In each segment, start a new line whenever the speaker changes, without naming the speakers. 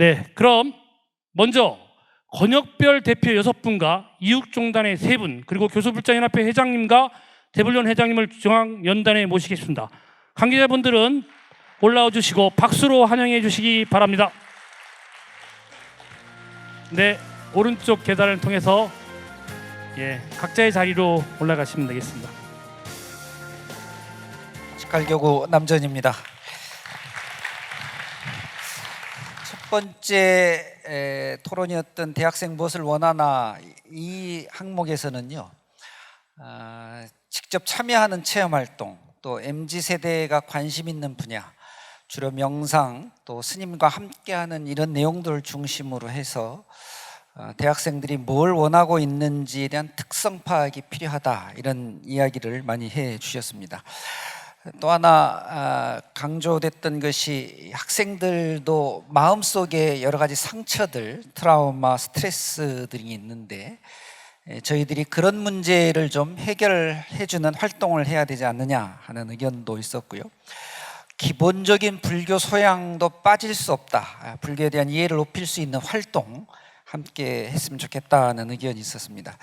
네, 그럼 먼저 권역별 대표 6분과 이육종단의 3분, 그리고 교수불자연합회 회장님과 대불련 회장님을 중앙연단에 모시겠습니다. 관계자분들은 올라와 주시고 박수로 환영해 주시기 바랍니다. 네, 오른쪽 계단을 통해서 각자의 자리로 올라가시면 되겠습니다.
직할교구 남전입니다. 첫 번째 토론이었던 대학생 무엇을 원하나, 이 항목에서는요, 직접 참여하는 체험활동, 또 MZ세대가 관심 있는 분야, 주로 명상, 또 스님과 함께하는 이런 내용들을 중심으로 해서 대학생들이 뭘 원하고 있는지에 대한 특성 파악이 필요하다, 이런 이야기를 많이 해 주셨습니다. 또 하나 강조됐던 것이 학생들도 마음속에 여러 가지 상처들, 트라우마, 스트레스들이 있는데 저희들이 그런 문제를 좀 해결해주는 활동을 해야 되지 않느냐 하는 의견도 있었고요. 기본적인 불교 소양도 빠질 수 없다, 불교에 대한 이해를 높일 수 있는 활동 함께 했으면 좋겠다는 의견이 있었습니다.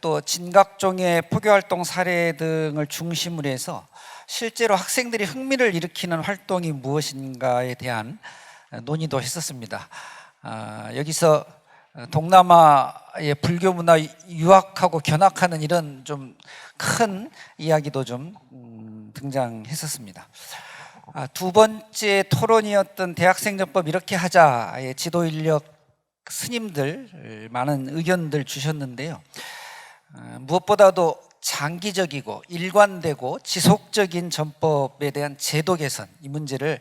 또 진각종의 포교활동 사례 등을 중심으로 해서 실제로 학생들이 흥미를 일으키는 활동이 무엇인가에 대한 논의도 했었습니다. 여기서 동남아의 불교 문화 유학하고 견학하는 이런 좀 큰 이야기도 좀 등장했었습니다. 두 번째 토론이었던 대학생정법 이렇게 하자의 지도 인력 스님들 많은 의견들 주셨는데요. 무엇보다도 장기적이고 일관되고 지속적인 전법에 대한 제도 개선, 이 문제를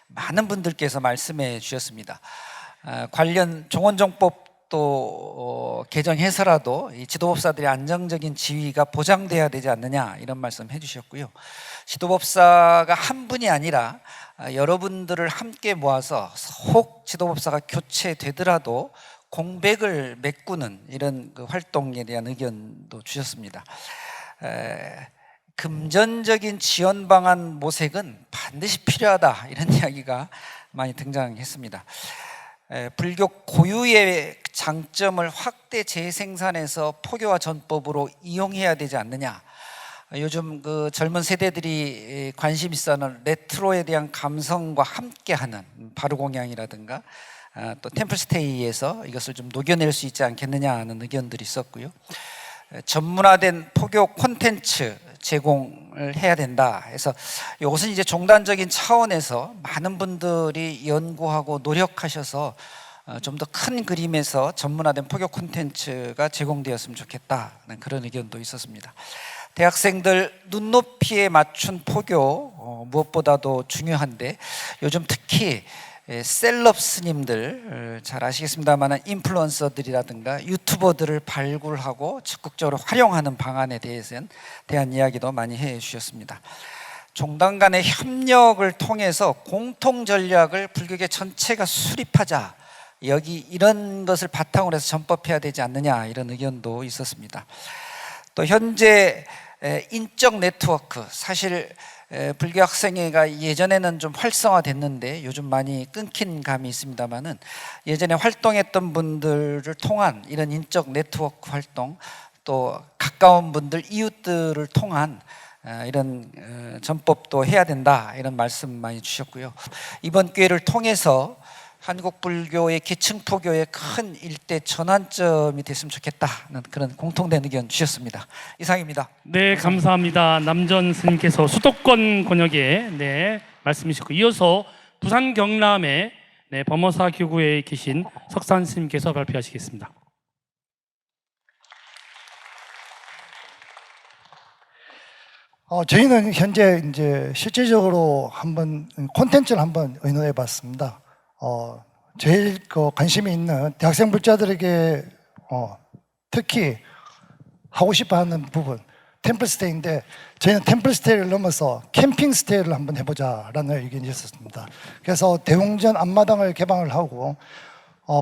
많은 분들께서 말씀해 주셨습니다. 관련 종원정법도 개정해서라도 이 지도법사들의 안정적인 지위가 보장돼야 되지 않느냐, 이런 말씀 해주셨고요. 지도법사가 한 분이 아니라 여러분들을 함께 모아서 혹 지도법사가 교체되더라도 공백을 메꾸는 이런 그 활동에 대한 의견도 주셨습니다. 금전적인 지원 방안 모색은 반드시 필요하다, 이런 이야기가 많이 등장했습니다. 불교 고유의 장점을 확대 재생산해서 포교와 전법으로 이용해야 되지 않느냐. 요즘 그 젊은 세대들이 관심 있어하는 레트로에 대한 감성과 함께하는 바르공양이라든가 또 템플스테이에서 이것을 좀 녹여낼 수 있지 않겠느냐 하는 의견들이 있었고요. 전문화된 포교 콘텐츠 제공을 해야 된다 해서 이것은 이제 종단적인 차원에서 많은 분들이 연구하고 노력하셔서 좀 더 큰 그림에서 전문화된 포교 콘텐츠가 제공되었으면 좋겠다는 그런 의견도 있었습니다. 대학생들 눈높이에 맞춘 포교 무엇보다도 중요한데, 요즘 특히 셀럽 스님들 잘 아시겠습니다만 인플루언서들이라든가 유튜버들을 발굴하고 적극적으로 활용하는 방안에 대한 이야기도 많이 해 주셨습니다. 종단 간의 협력을 통해서 공통 전략을 불교계 전체가 수립하자, 여기 이런 것을 바탕으로 해서 전법해야 되지 않느냐, 이런 의견도 있었습니다. 또 현재 인적 네트워크, 사실 불교 학생회가 예전에는 좀 활성화됐는데 요즘 많이 끊긴 감이 있습니다만은, 예전에 활동했던 분들을 통한 이런 인적 네트워크 활동, 또 가까운 분들, 이웃들을 통한 이런 전법도 해야 된다, 이런 말씀 많이 주셨고요. 이번 기회를 통해서 한국 불교의 계층 포교의 큰 일대 전환점이 됐으면 좋겠다는 그런 공통된 의견 주셨습니다. 이상입니다.
네, 감사합니다. 남전 스님께서 수도권 권역에 말씀해 주셨고, 이어서 부산 경남의 범어사 교구에 계신 석산 스님께서 발표하시겠습니다.
저희는 현재 이제 실질적으로 한번 콘텐츠를 한번 의논해 봤습니다. 제일 관심이 있는 대학생 불자들에게 특히 하고 싶어 하는 부분, 템플스테이인데, 저희는 템플스테이를 넘어서 캠핑스테이를 한번 해보자라는 의견이 있었습니다. 그래서 대웅전 앞마당을 개방을 하고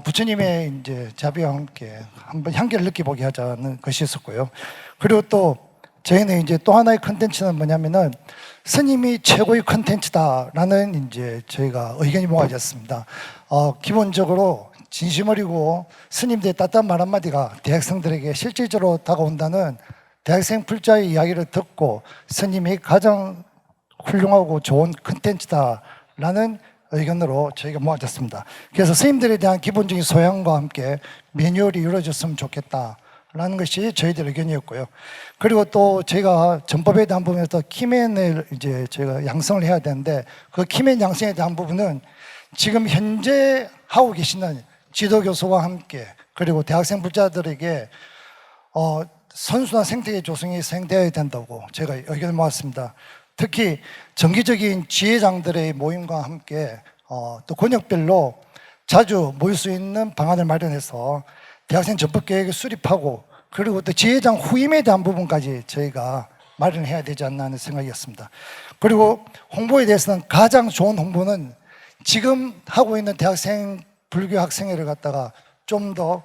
부처님의 이제 자비와 함께 한번 향기를 느껴보게 하자는 것이 있었고요. 그리고 또 저희는 이제 또 하나의 컨텐츠는 뭐냐면은 스님이 최고의 컨텐츠다라는 이제 저희가 의견이 모아졌습니다. 기본적으로 진심 어리고 스님들의 따뜻한 말 한마디가 대학생들에게 실질적으로 다가온다는 대학생 불자의 이야기를 듣고 스님이 가장 훌륭하고 좋은 컨텐츠다라는 의견으로 저희가 모아졌습니다. 그래서 스님들에 대한 기본적인 소양과 함께 매뉴얼이 이루어졌으면 좋겠다라는 것이 저희들 의견이었고요. 그리고 또 저희가 전법에 대한 부분에서 키맨을 이제 저희가 양성을 해야 되는데 그 키맨 양성에 대한 부분은 지금 현재 하고 계시는 지도교수와 함께 그리고 대학생 불자들에게 선순환 생태계 조성이 시행되어야 된다고 제가 의견을 모았습니다. 특히 정기적인 지회장들의 모임과 함께 또 권역별로 자주 모일 수 있는 방안을 마련해서 대학생 전법 계획을 수립하고 그리고 또 지회장 후임에 대한 부분까지 저희가 마련해야 되지 않나 하는 생각이었습니다. 그리고 홍보에 대해서는 가장 좋은 홍보는 지금 하고 있는 대학생 불교 학생회를 갖다가 좀 더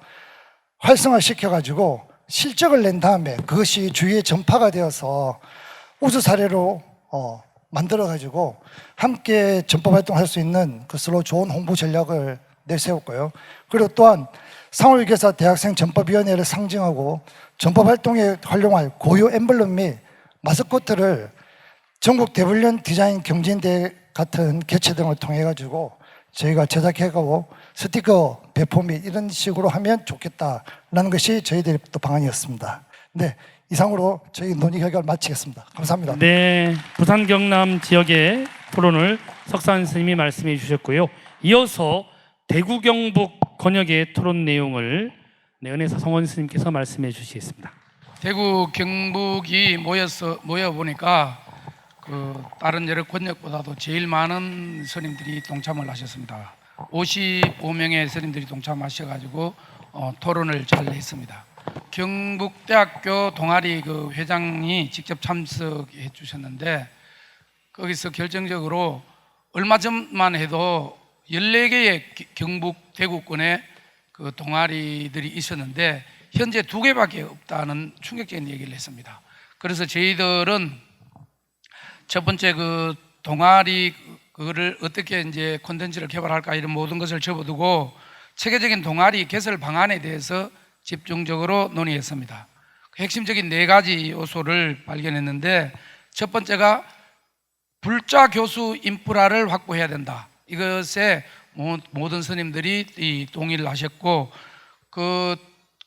활성화시켜가지고 실적을 낸 다음에 그것이 주위에 전파가 되어서 우수 사례로 만들어가지고 함께 전법 활동할 수 있는 것으로 좋은 홍보 전략을 내세웠고요. 그리고 또한 상호유교사 대학생 전법위원회를 상징하고 전법 활동에 활용할 고유 엠블럼 및 마스코트를 전국 대불련 디자인 경진대회 같은 개최 등을 통해 가지고 저희가 제작해가고 스티커 배포 및 이런 식으로 하면 좋겠다라는 것이 저희들의 또 방안이었습니다. 네, 이상으로 저희 논의 결과를 마치겠습니다. 감사합니다.
네, 부산 경남 지역의 토론을 석산 스님이 말씀해 주셨고요. 이어서 대구 경북 권역의 토론 내용을 은혜사 성원 스님께서 말씀해 주시겠습니다.
대구 경북이 모여 보니까 다른 여러 권역보다도 제일 많은 스님들이 동참을 하셨습니다. 55명의 스님들이 동참하셔가지고 토론을 잘 했습니다. 경북대학교 동아리 회장이 직접 참석해 주셨는데 거기서 결정적으로 얼마 전만 해도 14개의 경북 대구권에 동아리들이 있었는데 현재 2개밖에 없다는 충격적인 얘기를 했습니다. 그래서 저희들은 첫 번째 동아리 그거를 어떻게 이제 콘텐츠를 개발할까 이런 모든 것을 접어두고 체계적인 동아리 개설 방안에 대해서 집중적으로 논의했습니다. 핵심적인 4가지 요소를 발견했는데 첫 번째가 불자 교수 인프라를 확보해야 된다. 이것에 모든 스님들이 동의를 하셨고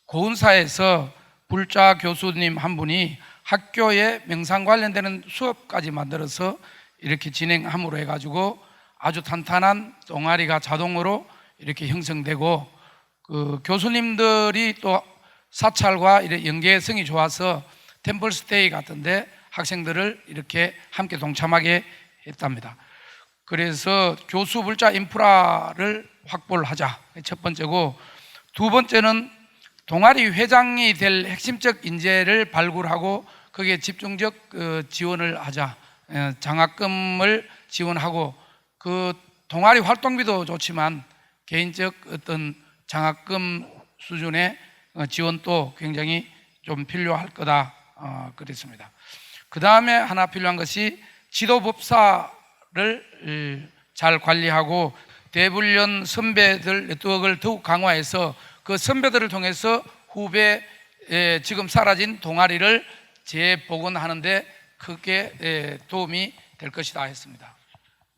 고운사에서 불자 교수님 한 분이 학교에 명상 관련되는 수업까지 만들어서 이렇게 진행함으로 해가지고 아주 탄탄한 동아리가 자동으로 이렇게 형성되고 교수님들이 또 사찰과 연계성이 좋아서 템플스테이 같은데 학생들을 이렇게 함께 동참하게 했답니다. 그래서 교수 불자 인프라를 확보를 하자. 첫 번째고, 두 번째는 동아리 회장이 될 핵심적 인재를 발굴하고 거기에 집중적 지원을 하자. 장학금을 지원하고 동아리 활동비도 좋지만 개인적 어떤 장학금 수준의 지원도 굉장히 좀 필요할 거다 그랬습니다. 그 다음에 하나 필요한 것이 지도법사를 잘 관리하고 대불련 선배들 네트워크를 더욱 강화해서 그 선배들을 통해서 후배 지금 사라진 동아리를 재복원하는데 크게 도움이 될 것이다 했습니다.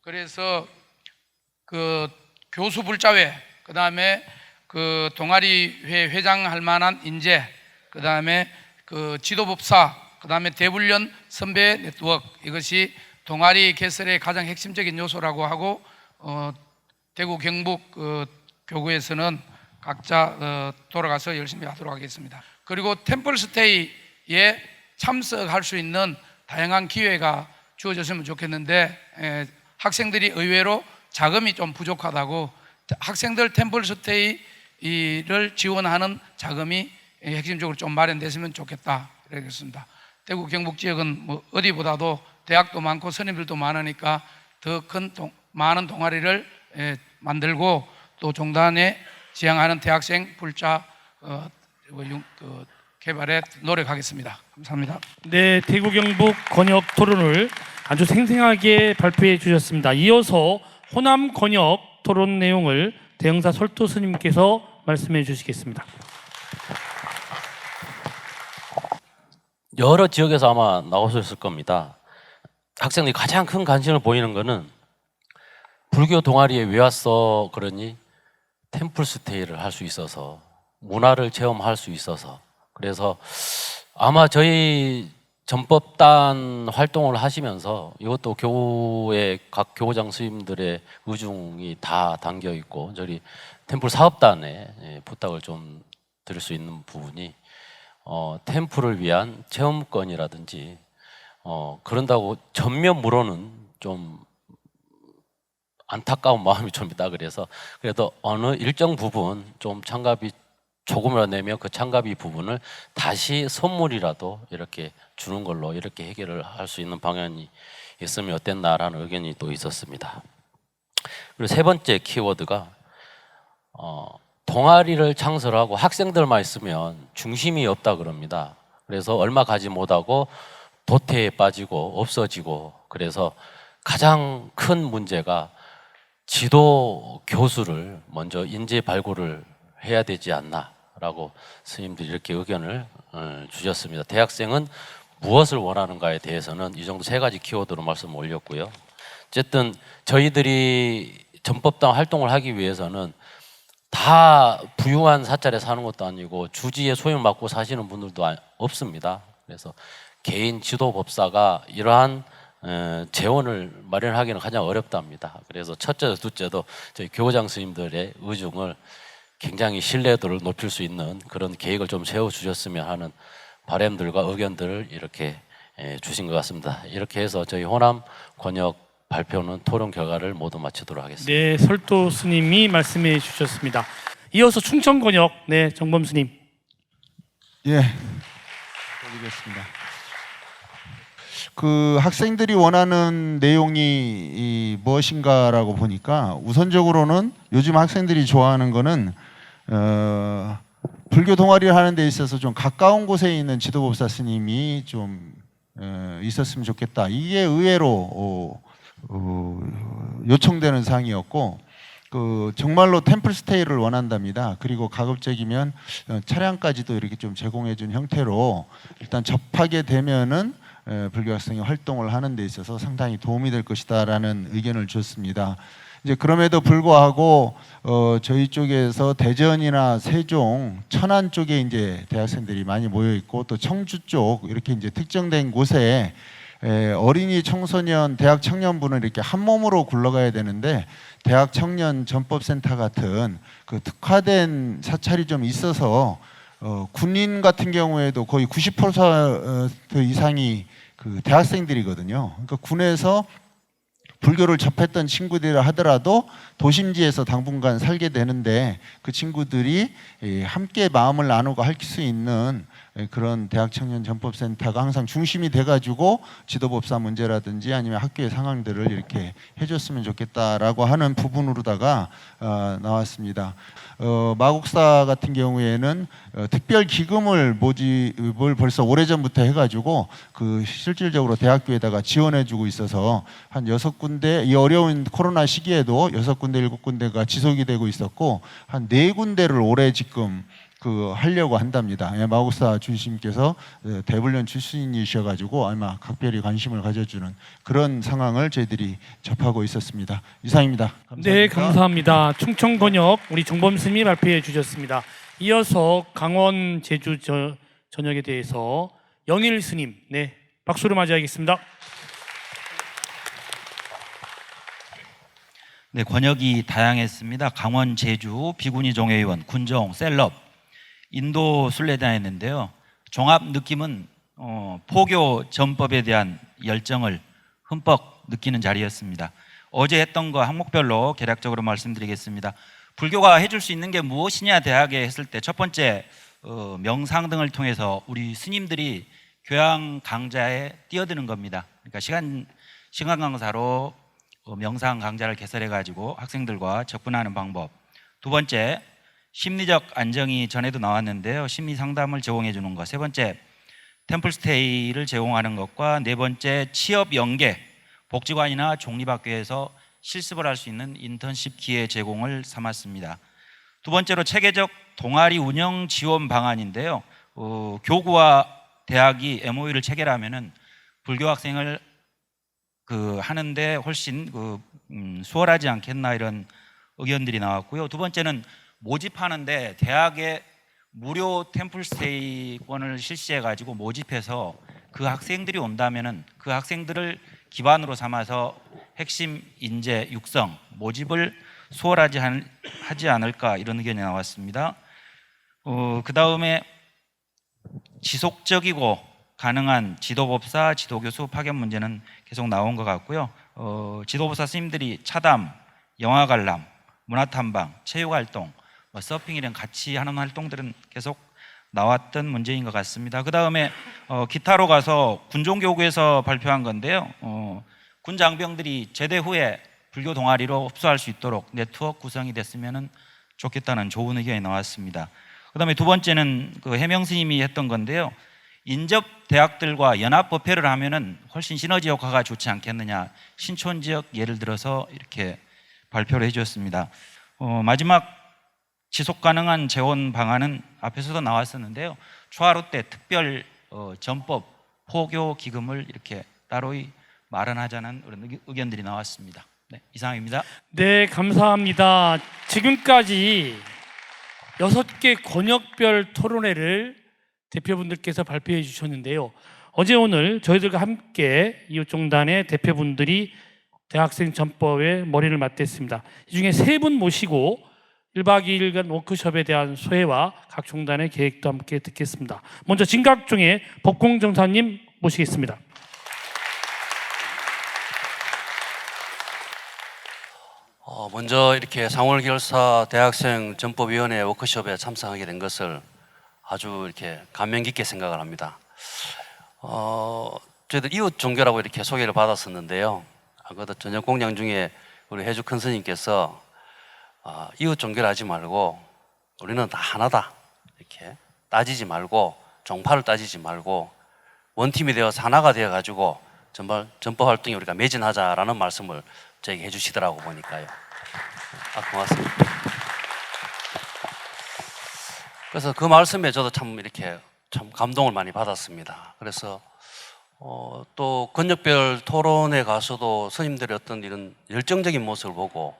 그래서 교수 불자회, 그 다음에 동아리회 회장할 만한 인재, 그 다음에 지도법사, 그 다음에 대불련 선배 네트워크, 이것이 동아리 개설의 가장 핵심적인 요소라고 하고 대구 경북 교구에서는 각자 돌아가서 열심히 하도록 하겠습니다. 그리고 템플스테이에 참석할 수 있는 다양한 기회가 주어졌으면 좋겠는데 학생들이 의외로 자금이 좀 부족하다고 학생들 템플스테이를 지원하는 자금이 핵심적으로 좀 마련됐으면 좋겠다 그러겠습니다. 대구 경북 지역은 뭐 어디보다도 대학도 많고 스님들도 많으니까 더 많은 동아리를 만들고 또 종단에 지향하는 대학생 불자 개발에 노력하겠습니다. 감사합니다.
네, 대구 경북 권역 토론을 아주 생생하게 발표해 주셨습니다. 이어서 호남 권역 토론 내용을 대형사 설도 스님께서 말씀해 주시겠습니다.
여러 지역에서 아마 나오셨을 겁니다. 학생들이 가장 큰 관심을 보이는 거는 불교 동아리에 왜 왔어 그러니 템플 스테이를 할 수 있어서 문화를 체험할 수 있어서, 그래서 아마 저희 전법단 활동을 하시면서 이것도 교회 각 교장 스님들의 의중이 다 담겨 있고 저희 템플 사업단에 부탁을 좀 드릴 수 있는 부분이 템플을 위한 체험권이라든지 그런다고 전면무로는 좀 안타까운 마음이 좀 있다. 그래서 그래도 어느 일정 부분 좀 참가비 조금이라도 내면 그 참가비 부분을 다시 선물이라도 이렇게 주는 걸로 이렇게 해결을 할 수 있는 방안이 있으면 어땠나라는 의견이 또 있었습니다. 그리고 세 번째 키워드가 동아리를 창설하고 학생들만 있으면 중심이 없다 그럽니다. 그래서 얼마 가지 못하고 도태에 빠지고 없어지고, 그래서 가장 큰 문제가 지도 교수를 먼저 인재 발굴을 해야 되지 않나라고 스님들이 이렇게 의견을 주셨습니다. 대학생은 무엇을 원하는가에 대해서는 이 정도 세 가지 키워드로 말씀을 올렸고요. 어쨌든 저희들이 전법당 활동을 하기 위해서는 다 부유한 사찰에 사는 것도 아니고 주지에 소유 맡고 사시는 분들도 없습니다. 그래서 개인 지도법사가 이러한 재원을 마련하기는 가장 어렵답니다. 그래서 첫째, 둘째도 저희 교장 스님들의 의중을 굉장히 신뢰도를 높일 수 있는 그런 계획을 좀 세워주셨으면 하는 바람들과 의견들을 이렇게 주신 것 같습니다. 이렇게 해서 저희 호남 권역 발표는 토론 결과를 모두 마치도록 하겠습니다.
네, 설도 스님이 말씀해 주셨습니다. 이어서 충청 권역 정범 스님.
예, 드리겠습니다. 그 학생들이 원하는 내용이 무엇인가라고 보니까 우선적으로는 요즘 학생들이 좋아하는 거는 불교 동아리를 하는 데 있어서 좀 가까운 곳에 있는 지도법사 스님이 좀 있었으면 좋겠다. 이게 의외로 요청되는 사항이었고, 정말로 템플 스테이를 원한답니다. 그리고 가급적이면 차량까지도 이렇게 좀 제공해 준 형태로 일단 접하게 되면은 불교 학생이 활동을 하는 데 있어서 상당히 도움이 될 것이다라는 의견을 줬습니다. 이제 그럼에도 불구하고 저희 쪽에서 대전이나 세종, 천안 쪽에 이제 대학생들이 많이 모여 있고 또 청주 쪽 이렇게 이제 특정된 곳에 어린이, 청소년, 대학 청년부는 이렇게 한 몸으로 굴러가야 되는데 대학 청년 전법센터 같은 그 특화된 사찰이 좀 있어서 군인 같은 경우에도 거의 90% 이상이 그 대학생들이거든요. 그러니까 군에서 불교를 접했던 친구들이라 하더라도 도심지에서 당분간 살게 되는데 그 친구들이 함께 마음을 나누고 할 수 있는 그런 대학 청년 전법센터가 항상 중심이 돼가지고 지도법사 문제라든지 아니면 학교의 상황들을 이렇게 해줬으면 좋겠다라고 하는 부분으로다가 나왔습니다. 마곡사 같은 경우에는 특별 기금을 모집을 벌써 오래전부터 해가지고 그 실질적으로 대학교에다가 지원해주고 있어서 한 6군데, 이 어려운 코로나 시기에도 6군데, 7군데가 지속이 되고 있었고 한 4군데를 올해 지금 하려고 한답니다. 마곡사 주심께서 대불련 출신이셔가지고 아마 각별히 관심을 가져주는 그런 상황을 저희들이 접하고 있었습니다. 이상입니다. 감사합니다.
네, 감사합니다. 충청 권역 우리 정범 스님이 발표해 주셨습니다. 이어서 강원 제주 전역에 대해서 영일 스님, 박수로 맞이하겠습니다.
네, 권역이 다양했습니다. 강원, 제주, 비구니 종회의원, 군정, 셀럽, 인도 순례단했는데요. 종합 느낌은 포교 전법에 대한 열정을 흠뻑 느끼는 자리였습니다. 어제 했던 거 항목별로 개략적으로 말씀드리겠습니다. 불교가 해줄 수 있는 게 무엇이냐 대학에 했을 때 첫 번째 명상 등을 통해서 우리 스님들이 교양 강좌에 뛰어드는 겁니다. 그러니까 시간 강사로 명상 강좌를 개설해 가지고 학생들과 접근하는 방법. 두 번째, 심리적 안정이 전에도 나왔는데요. 심리 상담을 제공해 주는 것. 세 번째, 템플스테이를 제공하는 것과 네 번째, 취업 연계, 복지관이나 종립학교에서 실습을 할 수 있는 인턴십 기회 제공을 삼았습니다. 두 번째로 체계적 동아리 운영 지원 방안인데요. 교구와 대학이 MOU를 체결하면은 불교 학생을 하는데 훨씬 수월하지 않겠나 이런 의견들이 나왔고요. 두 번째는 모집하는데 대학에 무료 템플스테이권을 실시해 가지고 모집해서 그 학생들이 온다면은 그 학생들을 기반으로 삼아서 핵심 인재 육성 모집을 수월하지 하지 않을까 이런 의견이 나왔습니다. 그 다음에 지속적이고 가능한 지도법사, 지도교수 파견 문제는 계속 나온 것 같고요. 지도법사 스님들이 차담, 영화 관람, 문화탐방, 체육활동, 서핑 이런 같이 하는 활동들은 계속 나왔던 문제인 것 같습니다. 그 다음에 기타로 가서 군종교구에서 발표한 건데요. 군 장병들이 제대 후에 불교 동아리로 흡수할 수 있도록 네트워크 구성이 됐으면 좋겠다는 좋은 의견이 나왔습니다. 그 다음에 두 번째는 해명 스님이 했던 건데요. 인접 대학들과 연합 법회를 하면은 훨씬 시너지 효과가 좋지 않겠느냐. 신촌 지역 예를 들어서 이렇게 발표를 해주었습니다. 마지막 지속 가능한 재원 방안은 앞에서도 나왔었는데요. 초하루 때 특별 전법 포교 기금을 이렇게 따로이 마련하자는 그런 의견들이 나왔습니다. 네, 이상입니다.
네, 감사합니다. 지금까지 6개 권역별 토론회를 대표분들께서 발표해 주셨는데요. 어제 오늘 저희들과 함께 이웃종단의 대표분들이 대학생 전법에 머리를 맞댔습니다. 이 중에 3분 모시고 1박 2일간 워크숍에 대한 소회와 각 종단의 계획도 함께 듣겠습니다. 먼저 진각종의 법공정사님 모시겠습니다.
먼저 이렇게 상월결사 대학생 전법위원회 워크숍에 참석하게 된 것을 아주 이렇게 감명 깊게 생각을 합니다. 저희들 이웃 종교라고 이렇게 소개를 받았었는데요. 아까도 저녁 공양 중에 우리 해주 큰 스님께서 이웃 종교를 하지 말고 우리는 다 하나다 이렇게 따지지 말고 종파를 따지지 말고 원팀이 되어서 하나가 되어 가지고 전법 활동에 우리가 매진하자라는 말씀을 저에게 해주시더라고 보니까요. 고맙습니다. 그래서 그 말씀에 저도 참 이렇게 참 감동을 많이 받았습니다. 그래서 또 권역별 토론에 가서도 스님들의 어떤 이런 열정적인 모습을 보고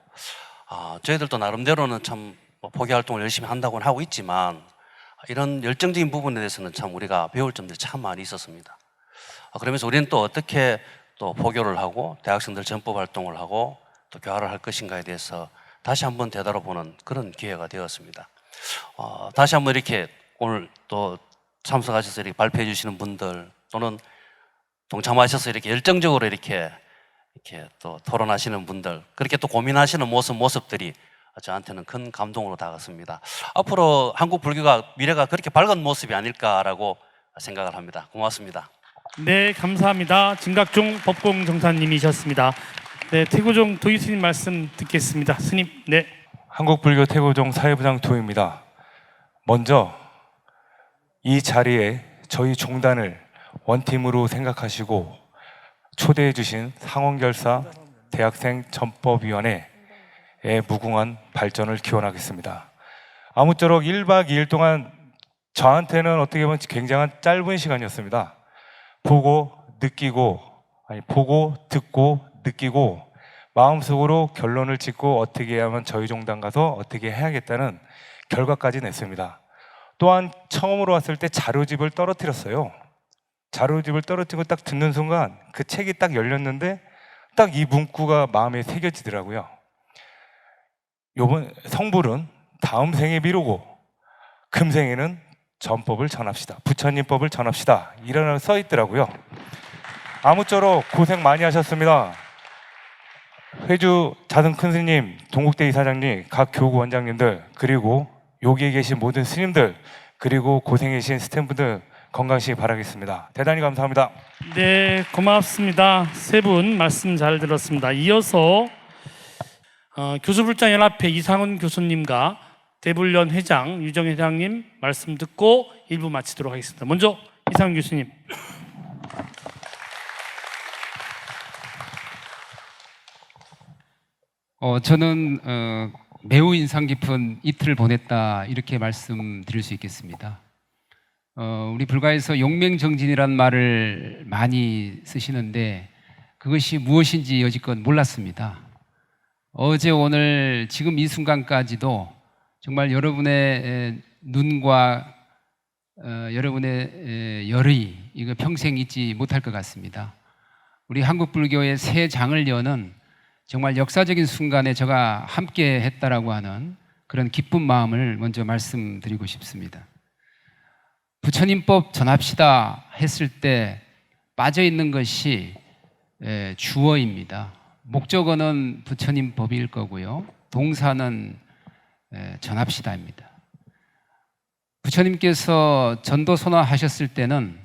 저희들도 나름대로는 참 포교 활동을 열심히 한다고는 하고 있지만 이런 열정적인 부분에 대해서는 참 우리가 배울 점들이 참 많이 있었습니다. 그러면서 우리는 또 어떻게 또 포교를 하고 대학생들 전법 활동을 하고 또 교화를 할 것인가에 대해서 다시 한번 되돌아보는 그런 기회가 되었습니다. 다시 한번 이렇게 오늘 또 참석하셔서 이렇게 발표해 주시는 분들 또는 동참하셔서 이렇게 열정적으로 이렇게 또 토론하시는 분들 그렇게 또 고민하시는 모습들이 저한테는 큰 감동으로 다가왔습니다. 앞으로 한국 불교가 미래가 그렇게 밝은 모습이 아닐까라고 생각을 합니다. 고맙습니다.
네, 감사합니다. 진각종 법공정사님이셨습니다. 네, 태고종 도희 스님 말씀 듣겠습니다. 스님, 네.
한국불교 태고종 사회부장 도입니다. 먼저 이 자리에 저희 종단을 원팀으로 생각하시고 초대해 주신 상원결사 대학생 전법위원회의 무궁한 발전을 기원하겠습니다. 아무쪼록 1박 2일 동안 저한테는 어떻게 보면 굉장한 짧은 시간이었습니다. 보고 듣고 느끼고 마음속으로 결론을 짓고 어떻게 하면 저희 종단 가서 어떻게 해야겠다는 결과까지 냈습니다. 또한 처음으로 왔을 때 자료집을 떨어뜨렸어요. 자료집을 떨어뜨리고 딱 듣는 순간 그 책이 딱 열렸는데 딱 이 문구가 마음에 새겨지더라고요. 요번 성불은 다음 생에 미루고 금생에는 전법을 전합시다. 부처님법을 전합시다. 이런 써 있더라고요. 아무쪼록 고생 많이 하셨습니다. 회주 자승 큰 스님, 동국대 이사장님, 각 교구 원장님들, 그리고 여기에 계신 모든 스님들, 그리고 고생해 주신 스태프분들 건강하시기 바라겠습니다. 대단히 감사합니다.
네, 고맙습니다. 세 분 말씀 잘 들었습니다. 이어서 교수불자연합회 이상훈 교수님과 대불련 회장, 유정 회장님 말씀 듣고 1부 마치도록 하겠습니다. 먼저 이상윤 교수님.
저는 매우 인상 깊은 이틀을 보냈다 이렇게 말씀드릴 수 있겠습니다. 우리 불가에서 용맹정진이란 말을 많이 쓰시는데 그것이 무엇인지 여지껏 몰랐습니다. 어제 오늘 지금 이 순간까지도 정말 여러분의 눈과 여러분의 열의 이거 평생 잊지 못할 것 같습니다. 우리 한국 불교의 새 장을 여는 정말 역사적인 순간에 제가 함께 했다라고 하는 그런 기쁜 마음을 먼저 말씀드리고 싶습니다. 부처님법 전합시다 했을 때 빠져 있는 것이 주어입니다. 목적어는 부처님 법일 거고요. 동사는 전합시다입니다. 부처님께서 전도 선언하셨을 때는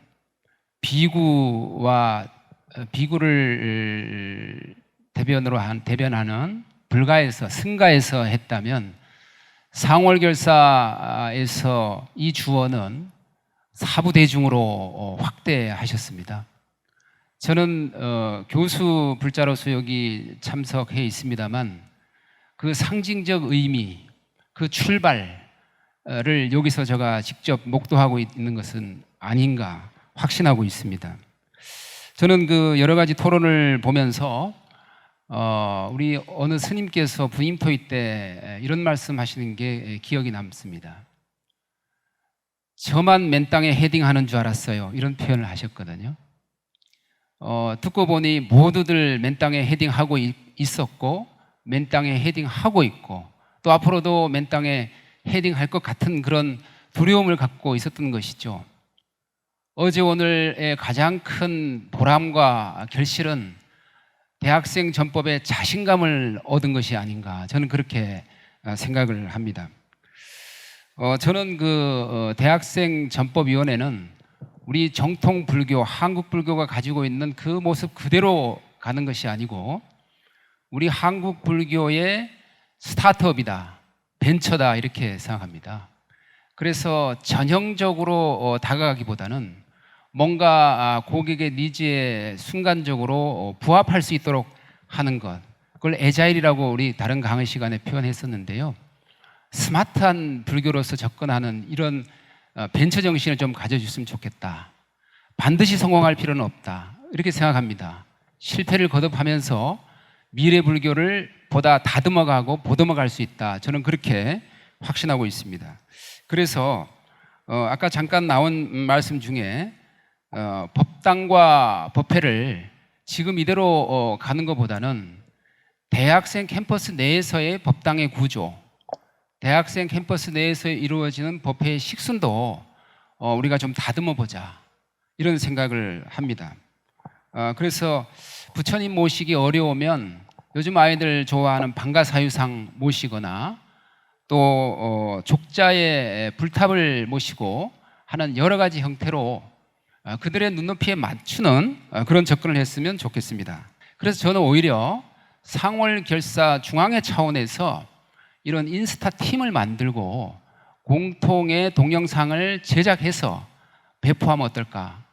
비구를 대변하는 불가에서 승가에서 했다면 상월결사에서 이 주어는 사부대중으로 확대하셨습니다. 저는 교수 불자로서 여기 참석해 있습니다만 그 상징적 의미, 그 출발을 여기서 제가 직접 목도하고 있는 것은 아닌가 확신하고 있습니다. 저는 그 여러 가지 토론을 보면서 우리 어느 스님께서 부임토의 때 이런 말씀하시는 게 기억이 남습니다. 저만 맨 땅에 헤딩하는 줄 알았어요. 이런 표현을 하셨거든요. 듣고 보니 모두들 맨 땅에 헤딩하고 있었고 맨 땅에 헤딩하고 있고 또 앞으로도 맨 땅에 헤딩할 것 같은 그런 두려움을 갖고 있었던 것이죠. 어제 오늘의 가장 큰 보람과 결실은 대학생 전법에 자신감을 얻은 것이 아닌가 저는 그렇게 생각을 합니다. 저는 대학생 전법위원회는 우리 정통 불교, 한국 불교가 가지고 있는 그 모습 그대로 가는 것이 아니고 우리 한국 불교의 스타트업이다, 벤처다 이렇게 생각합니다. 그래서 전형적으로 다가가기보다는 뭔가 고객의 니즈에 순간적으로 부합할 수 있도록 하는 것, 그걸 애자일이라고 우리 다른 강의 시간에 표현했었는데요. 스마트한 불교로서 접근하는 이런 벤처 정신을 좀 가져줬으면 좋겠다. 반드시 성공할 필요는 없다. 이렇게 생각합니다. 실패를 거듭하면서 미래 불교를 보다 다듬어가고 보듬어갈 수 있다. 저는 그렇게 확신하고 있습니다. 그래서 아까 잠깐 나온 말씀 중에 법당과 법회를 지금 이대로 가는 것보다는 대학생 캠퍼스 내에서의 법당의 구조, 대학생 캠퍼스 내에서 이루어지는 법회의 식순도 우리가 좀 다듬어 보자 이런 생각을 합니다. 그래서 부처님 모시기 어려우면 요즘 아이들 좋아하는 방가사유상 모시거나 또 족자의 불탑을 모시고 하는 여러 가지 형태로 그들의 눈높이에 맞추는 그런 접근을 했으면 좋겠습니다. 그래서 저는 오히려 상월결사 중앙회 차원에서 이런 인스타 팀을 만들고 공통의 동영상을 제작해서 배포하면 어떨까?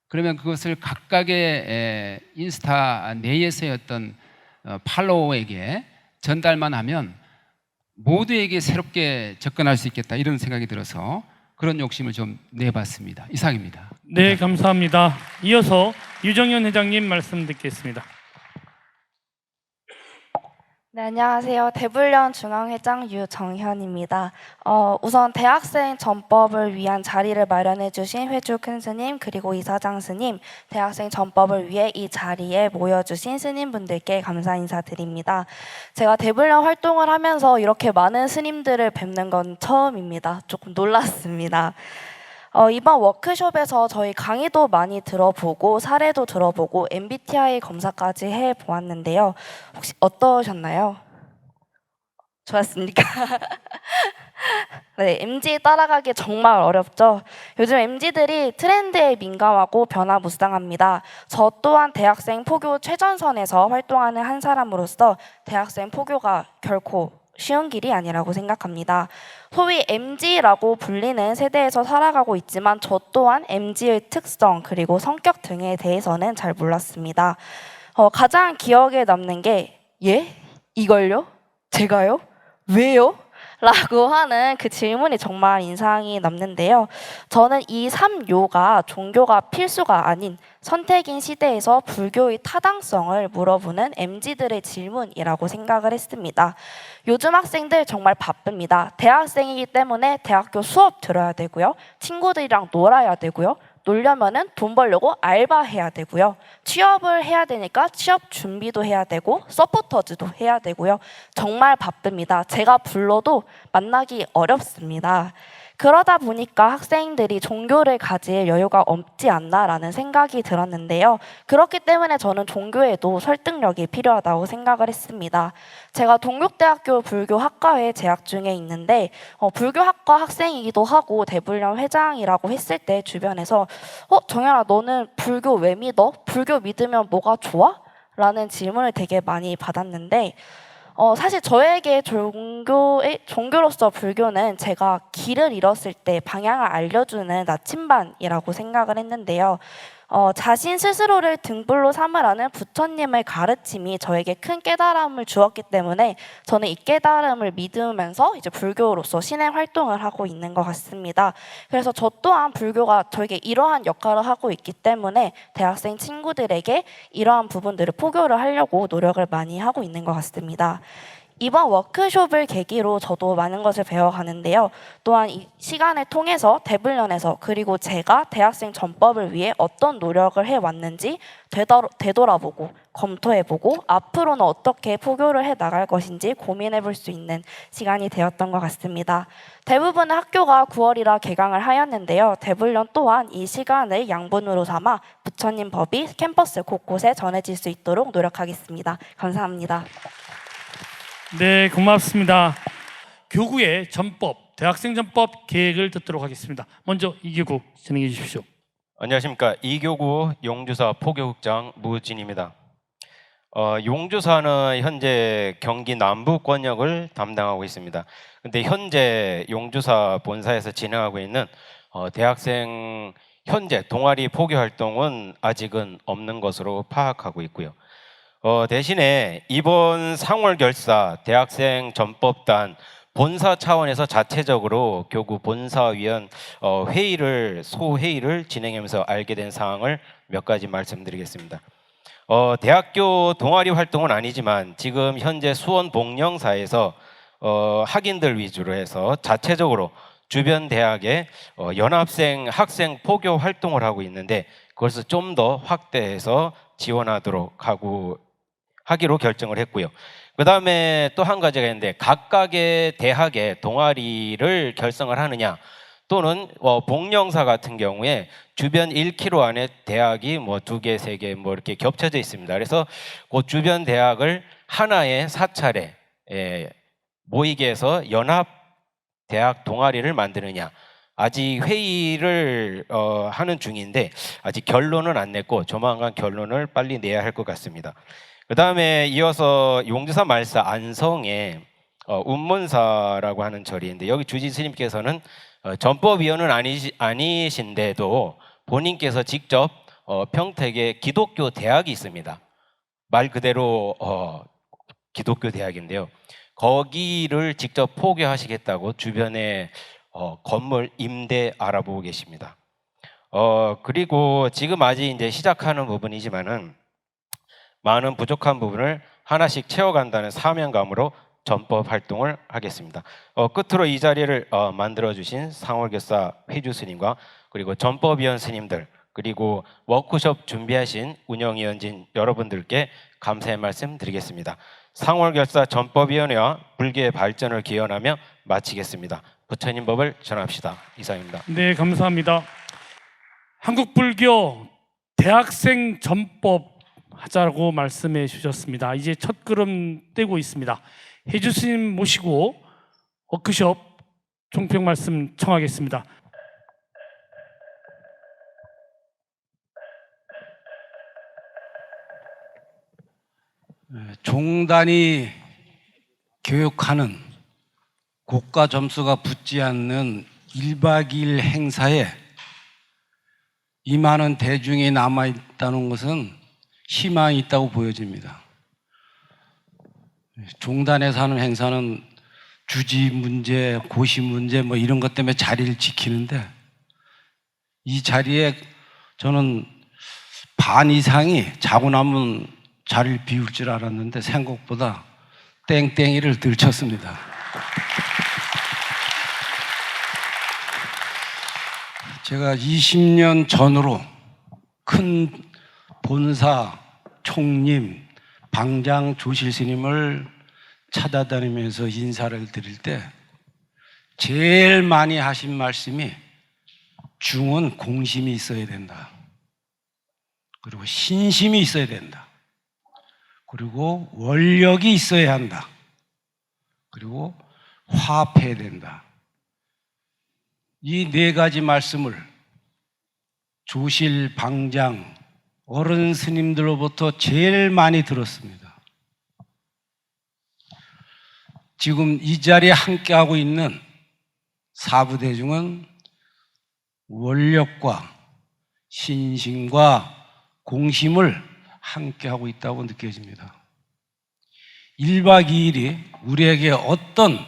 그러면 그것을 각각의 인스타 내에서의 어떤 팔로워에게 전달만 하면 모두에게 새롭게 접근할 수 있겠다 이런 생각이 들어서 그런 욕심을 좀 내봤습니다. 이상입니다.
네, 감사합니다. 이어서 유정현 회장님 말씀 듣겠습니다.
네, 안녕하세요. 대불련 중앙회장 유정현입니다. 우선 대학생 전법을 위한 자리를 마련해 주신 회주 큰 스님 그리고 이사장 스님, 대학생 전법을 위해 이 자리에 모여주신 스님분들께 감사 인사드립니다. 제가 대불련 활동을 하면서 이렇게 많은 스님들을 뵙는 건 처음입니다. 조금 놀랐습니다. 이번 워크숍에서 저희 강의도 많이 들어보고 사례도 들어보고 MBTI 검사까지 해보았는데요. 혹시 어떠셨나요? 좋았습니까? 네, MZ 따라가기 정말 어렵죠. 요즘 MZ들이 트렌드에 민감하고 변화무쌍합니다. 저 또한 대학생 포교 최전선에서 활동하는 한 사람으로서 대학생 포교가 결코 쉬운 길이 아니라고 생각합니다. 소위 MZ라고 불리는 세대에서 살아가고 있지만 저 또한 MZ의 특성 그리고 성격 등에 대해서는 잘 몰랐습니다. 가장 기억에 남는 게 예? 이걸요? 제가요? 왜요? 라고 하는 그 질문이 정말 인상이 남는데요. 저는 이 3요가 종교가 필수가 아닌 선택인 시대에서 불교의 타당성을 물어보는 MZ들의 질문이라고 생각을 했습니다. 요즘 학생들 정말 바쁩니다. 대학생이기 때문에 대학교 수업 들어야 되고요. 친구들이랑 놀아야 되고요. 놀려면은 돈 벌려고 알바해야 되고요. 취업을 해야 되니까 취업 준비도 해야 되고 서포터즈도 해야 되고요. 정말 바쁩니다. 제가 불러도 만나기 어렵습니다. 그러다 보니까 학생들이 종교를 가질 여유가 없지 않나라는 생각이 들었는데요. 그렇기 때문에 저는 종교에도 설득력이 필요하다고 생각을 했습니다. 제가 동국대학교 불교학과에 재학 중에 있는데 불교학과 학생이기도 하고 대불련 회장이라고 했을 때 주변에서 정연아 너는 불교 왜 믿어? 불교 믿으면 뭐가 좋아? 라는 질문을 되게 많이 받았는데 사실 저에게 종교로서 불교는 제가 길을 잃었을 때 방향을 알려주는 나침반이라고 생각을 했는데요. 자신 스스로를 등불로 삼으라는 부처님의 가르침이 저에게 큰 깨달음을 주었기 때문에 저는 이 깨달음을 믿으면서 이제 불교로서 신행 활동을 하고 있는 것 같습니다. 그래서 저 또한 불교가 저에게 이러한 역할을 하고 있기 때문에 대학생 친구들에게 이러한 부분들을 포교를 하려고 노력을 많이 하고 있는 것 같습니다. 이번 워크숍을 계기로 저도 많은 것을 배워가는데요. 또한 이 시간을 통해서 대불련에서 그리고 제가 대학생 전법을 위해 어떤 노력을 해왔는지 되돌아보고 검토해보고 앞으로는 어떻게 포교를 해나갈 것인지 고민해볼 수 있는 시간이 되었던 것 같습니다. 대부분의 학교가 9월이라 개강을 하였는데요. 대불련 또한 이 시간을 양분으로 삼아 부처님 법이 캠퍼스 곳곳에 전해질 수 있도록 노력하겠습니다. 감사합니다.
네, 고맙습니다. 교구의 전법, 대학생 전법 계획을 듣도록 하겠습니다. 먼저 이교구 진행해 주십시오.
안녕하십니까. 이교구 용주사 포교국장 무진입니다. 용주사는 현재 경기 남부 권역을 담당하고 있습니다. 근데 현재 용주사 본사에서 진행하고 있는 대학생 현재 동아리 포교 활동은 아직은 없는 것으로 파악하고 있고요. 대신에 이번 상월결사 대학생 전법단 본사 차원에서 자체적으로 교구 본사위원 소회의를 진행하면서 알게 된 사항을 몇 가지 말씀드리겠습니다. 대학교 동아리 활동은 아니지만 지금 현재 수원 복령사에서 학인들 위주로 해서 자체적으로 주변 대학에 연합생 학생 포교 활동을 하고 있는데 그것을 좀 더 확대해서 지원하도록 하기로 결정을 했고요. 그 다음에 또 한 가지가 있는데 각각의 대학의 동아리를 결성을 하느냐 또는 복령사 같은 경우에 주변 1km 안에 대학이 뭐 2개, 3개 뭐 이렇게 겹쳐져 있습니다. 그래서 그 주변 대학을 하나의 사찰에 모이게 해서 연합 대학 동아리를 만드느냐 아직 회의를 하는 중인데 아직 결론은 안 냈고 조만간 결론을 빨리 내야 할 것 같습니다. 그 다음에 이어서 용주사 말사 안성에 운문사라고 하는 절인데 여기 주지 스님께서는 전법위원은 아니신데도 본인께서 직접 평택에 기독교 대학이 있습니다. 말 그대로 기독교 대학인데요. 거기를 직접 포교하시겠다고 주변에 건물 임대 알아보고 계십니다. 그리고 지금 아직 이제 시작하는 부분이지만은 많은 부족한 부분을 하나씩 채워간다는 사명감으로 전법 활동을 하겠습니다. 끝으로 이 자리를 만들어주신 상월교사 회주 스님과 그리고 전법위원 스님들 그리고 워크숍 준비하신 운영위원진 여러분들께 감사의 말씀 드리겠습니다. 상월교사 전법위원회와 불교의 발전을 기원하며 마치겠습니다. 부처님 법을 전합시다. 이상입니다.
네, 감사합니다. 한국불교 대학생 전법 하자고 말씀해 주셨습니다. 이제 첫 걸음 떼고 있습니다. 해주 스님 모시고 워크숍 총평 말씀 청하겠습니다.
종단이 교육하는 고가 점수가 붙지 않는 1박 2일 행사에 이 많은 대중이 남아있다는 것은 희망이 있다고 보여집니다. 종단에서 하는 행사는 주지 문제, 고시 문제 뭐 이런 것 때문에 자리를 지키는데 이 자리에 저는 반 이상이 자고 남은 자리를 비울 줄 알았는데 생각보다 땡땡이를 들쳤습니다. 제가 20년 전으로 큰 본사, 총림, 방장, 조실 스님을 찾아다니면서 인사를 드릴 때 제일 많이 하신 말씀이 중은 공심이 있어야 된다. 그리고 신심이 있어야 된다. 그리고 원력이 있어야 한다. 그리고 화합해야 된다. 이 네 가지 말씀을 조실, 방장, 어른 스님들로부터 제일 많이 들었습니다. 지금 이 자리에 함께하고 있는 사부대중은 원력과 신심과 공심을 함께하고 있다고 느껴집니다. 1박 2일이 우리에게 어떤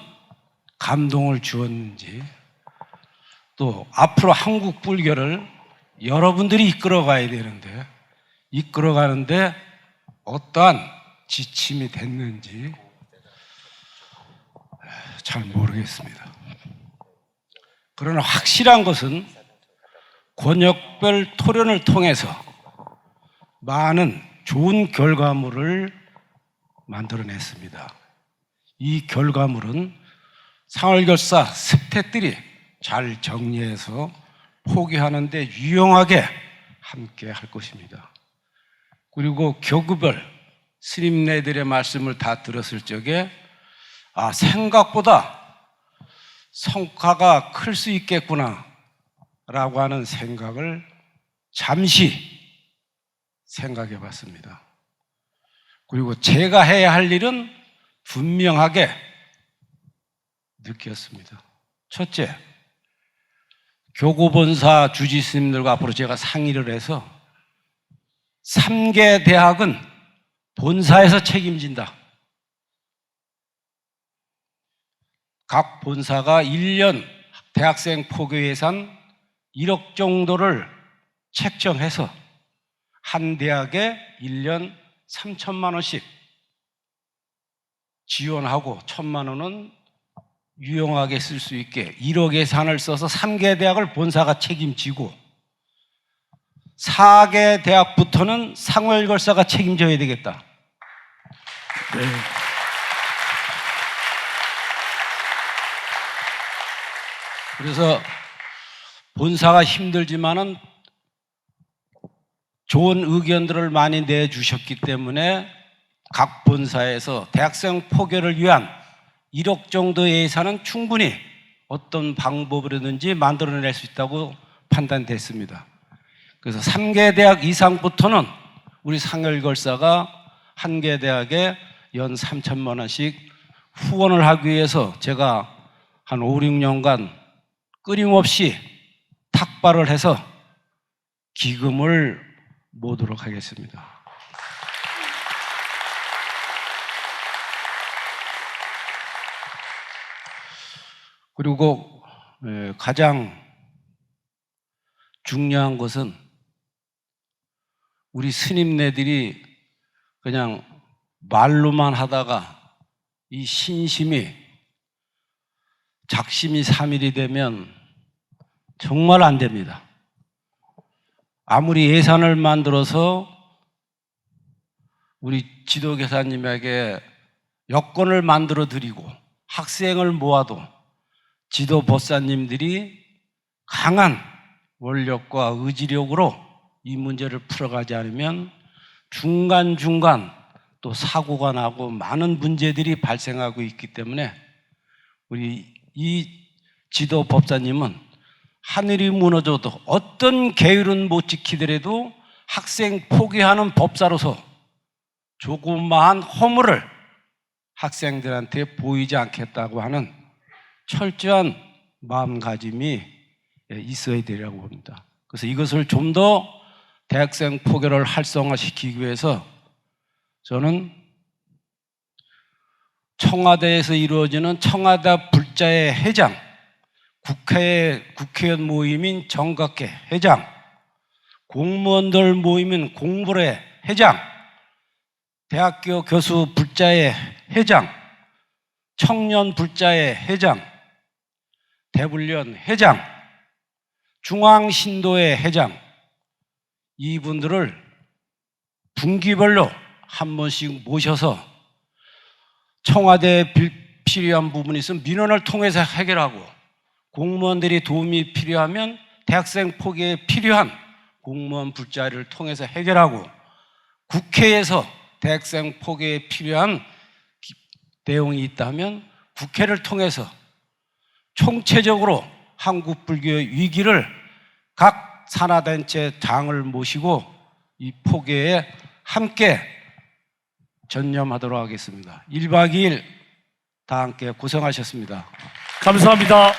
감동을 주었는지 또 앞으로 한국 불교를 여러분들이 이끌어가야 되는데 이끌어가는데 어떠한 지침이 됐는지 잘 모르겠습니다. 그러나 확실한 것은 권역별 토론을 통해서 많은 좋은 결과물을 만들어냈습니다. 이 결과물은 상월결사 스태들이 잘 정리해서 포기하는데 유용하게 함께 할 것입니다. 그리고 교구별 스님네들의 말씀을 다 들었을 적에 생각보다 성과가 클 수 있겠구나 라고 하는 생각을 잠시 생각해 봤습니다. 그리고 제가 해야 할 일은 분명하게 느꼈습니다. 첫째, 교구본사 주지스님들과 앞으로 제가 상의를 해서 3개 대학은 본사에서 책임진다. 각 본사가 1년 대학생 포교 예산 1억 정도를 책정해서 한 대학에 1년 3천만 원씩 지원하고 1천만 원은 유용하게 쓸 수 있게 1억 예산을 써서 3개 대학을 본사가 책임지고 4개 대학부터는 상월걸사가 책임져야 되겠다. 네. 그래서 본사가 힘들지만은 좋은 의견들을 많이 내주셨기 때문에 각 본사에서 대학생 포교를 위한 1억 정도의 예산은 충분히 어떤 방법으로든지 만들어낼 수 있다고 판단됐습니다. 그래서 3개 대학 이상부터는 우리 상월걸사가 한 개 대학에 연 3천만 원씩 후원을 하기 위해서 제가 한 5, 6년간 끊임없이 탁발을 해서 기금을 모으도록 하겠습니다. 그리고 가장 중요한 것은 우리 스님네들이 그냥 말로만 하다가 이 신심이 작심이 3일이 되면 정말 안 됩니다. 아무리 예산을 만들어서 우리 지도교사님에게 여건을 만들어 드리고 학생을 모아도 지도법사님들이 강한 원력과 의지력으로 이 문제를 풀어가지 않으면 중간중간 또 사고가 나고 많은 문제들이 발생하고 있기 때문에 우리 이 지도법사님은 하늘이 무너져도 어떤 계율은 못 지키더라도 학생 포기하는 법사로서 조그마한 허물을 학생들한테 보이지 않겠다고 하는 철저한 마음가짐이 있어야 되리라고 봅니다. 그래서 이것을 좀 더 대학생 포교를 활성화시키기 위해서 저는 청와대에서 이루어지는 청와대 불자의 회장, 국회의원 모임인 정각회 회장, 공무원들 모임인 공보례 회장, 대학교 교수 불자의 회장, 청년 불자의 회장, 대불련 회장, 중앙신도의 회장, 이분들을 분기별로 한 번씩 모셔서 청와대에 필요한 부분이 있으면 민원을 통해서 해결하고, 공무원들이 도움이 필요하면 대학생 포교에 필요한 공무원 불자를 통해서 해결하고, 국회에서 대학생 포교에 필요한 내용이 있다면 국회를 통해서 총체적으로 한국 불교의 위기를 각 산하단체 장을 모시고 이 포교에 함께 전념하도록 하겠습니다. 1박 2일 다 함께 고생하셨습니다.
감사합니다.